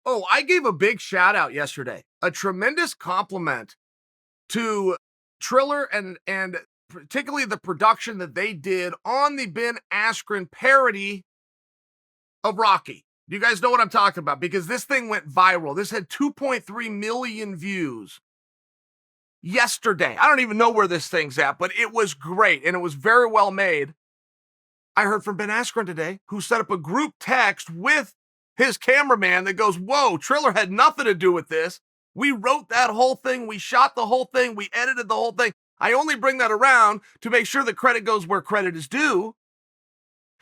Oh, I gave a big shout out yesterday. A tremendous compliment to Triller and particularly the production that they did on the Ben Askren parody of Rocky. Do you guys know what I'm talking about? Because this thing went viral. This had 2.3 million views yesterday. I don't even know where this thing's at, but it was great and it was very well made. I heard from Ben Askren today, who set up a group text with his cameraman that goes, whoa, Triller had nothing to do with this. We wrote that whole thing. We shot the whole thing. We edited the whole thing. I only bring that around to make sure the credit goes where credit is due.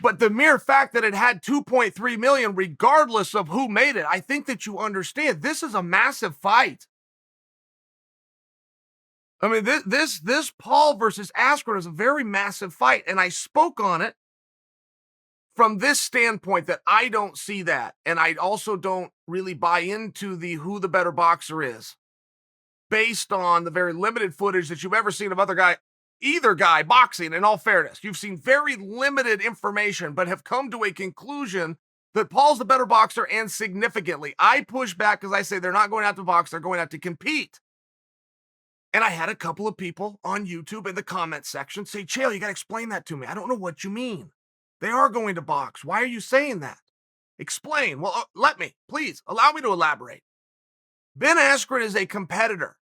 But the mere fact that it had 2.3 million, regardless of who made it, I think that you understand this is a massive fight. I mean, this Paul versus Askren is a very massive fight. And I spoke on it from this standpoint that I don't see that. And I also don't really buy into the who the better boxer is based on the very limited footage that you've ever seen of either guy boxing. In all fairness, you've seen very limited information, but have come to a conclusion that Paul's the better boxer, and significantly. I push back because I say they're not going out to box, they're going out to compete. And I had a couple of people on YouTube in the comment section say, Chael, you got to explain that to me. I don't know what you mean. They are going to box. Why are you saying that? Explain. Well, let me, please, allow me to elaborate. Ben Askren is a competitor.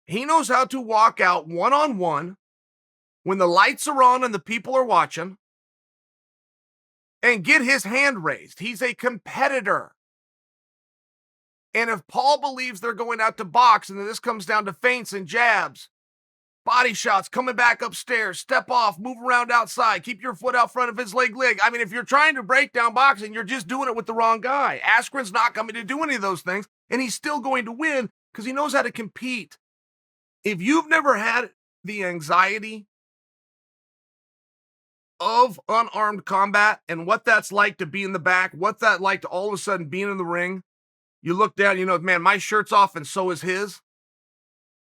He knows how to walk out one-on-one when the lights are on and the people are watching and get his hand raised. He's a competitor. And if Paul believes they're going out to box and then this comes down to feints and jabs, body shots, coming back upstairs, step off, move around outside, keep your foot out front of his leg. I mean, if you're trying to break down boxing, you're just doing it with the wrong guy. Askren's not coming to do any of those things, and he's still going to win because he knows how to compete. If you've never had the anxiety of unarmed combat and what that's like to be in the back, what that's like to all of a sudden being in the ring, you look down, you know, man, my shirt's off and so is his.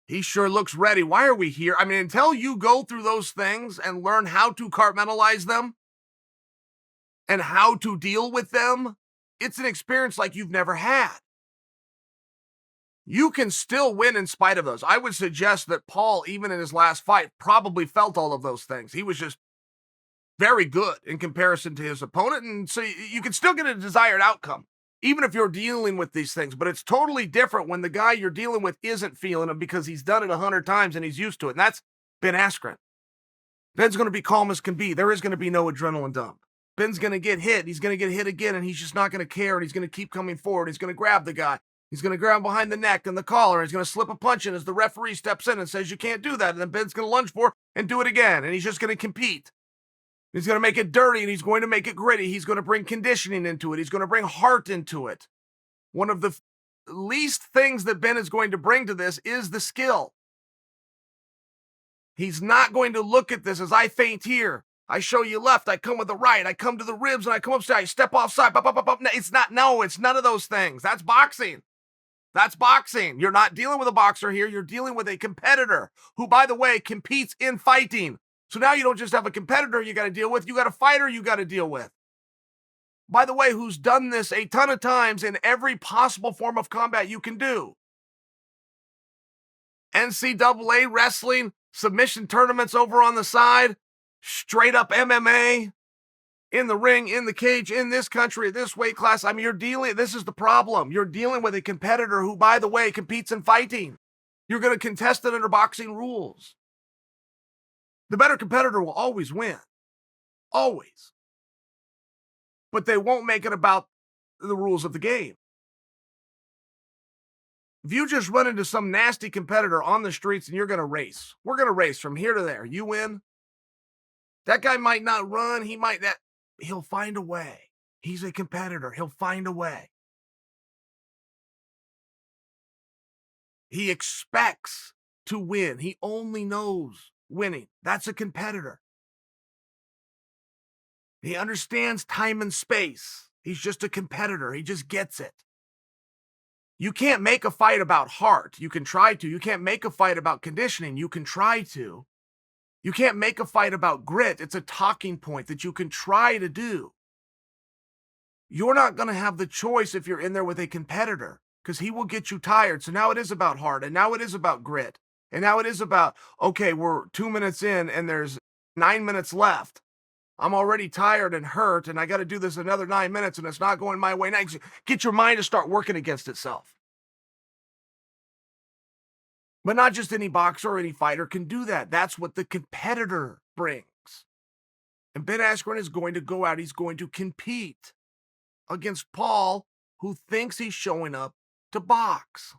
He sure looks ready. Why are we here? I mean, until you go through those things and learn how to compartmentalize them and how to deal with them, it's an experience like you've never had. You can still win in spite of those. I would suggest that Paul, even in his last fight, probably felt all of those things. He was just very good in comparison to his opponent. And so you can still get a desired outcome, even if you're dealing with these things. But it's totally different when the guy you're dealing with isn't feeling them because he's done it 100 times and he's used to it. And that's Ben Askren. Ben's going to be calm as can be. There is going to be no adrenaline dump. Ben's going to get hit. He's going to get hit again, and he's just not going to care, and he's going to keep coming forward. He's going to grab the guy. He's going to grab him behind the neck and the collar, and he's going to slip a punch in as the referee steps in and says, you can't do that. And then Ben's going to lunge for it and do it again, and he's just going to compete. He's going to make it dirty, and he's going to make it gritty. He's going to bring conditioning into it. He's going to bring heart into it. One of the least things that Ben is going to bring to this is the skill. He's not going to look at this as I feint here. I show you left. I come with the right. I come to the ribs and I come upside. I step offside. It's not. No, it's none of those things. That's boxing. That's boxing. You're not dealing with a boxer here. You're dealing with a competitor who, by the way, competes in fighting. So now you don't just have a competitor you got to deal with. You got a fighter you got to deal with. By the way, who's done this a ton of times in every possible form of combat you can do. NCAA wrestling, submission tournaments over on the side, straight up MMA, in the ring, in the cage, in this country, this weight class. I mean, this is the problem. You're dealing with a competitor who, by the way, competes in fighting. You're going to contest it under boxing rules. The better competitor will always win. Always. But they won't make it about the rules of the game. If you just run into some nasty competitor on the streets and you're going to race, we're going to race from here to there. You win. That guy might not run. He'll find a way. He's a competitor. He'll find a way. He expects to win. He only knows winning. That's a competitor. He understands time and space. He's just a competitor. He just gets it. You can't make a fight about heart. You can try to. You can't make a fight about conditioning. You can try to. You can't make a fight about grit. It's a talking point that you can try to do. You're not going to have the choice if you're in there with a competitor because he will get you tired. So now it is about heart, and now it is about grit, and now it is about, okay, we're 2 minutes in and there's 9 minutes left. I'm already tired and hurt, and I got to do this another 9 minutes, and it's not going my way. Now, get your mind to start working against itself. But not just any boxer or any fighter can do that. That's what the competitor brings. And Ben Askren is going to go out, he's going to compete against Paul, who thinks he's showing up to box.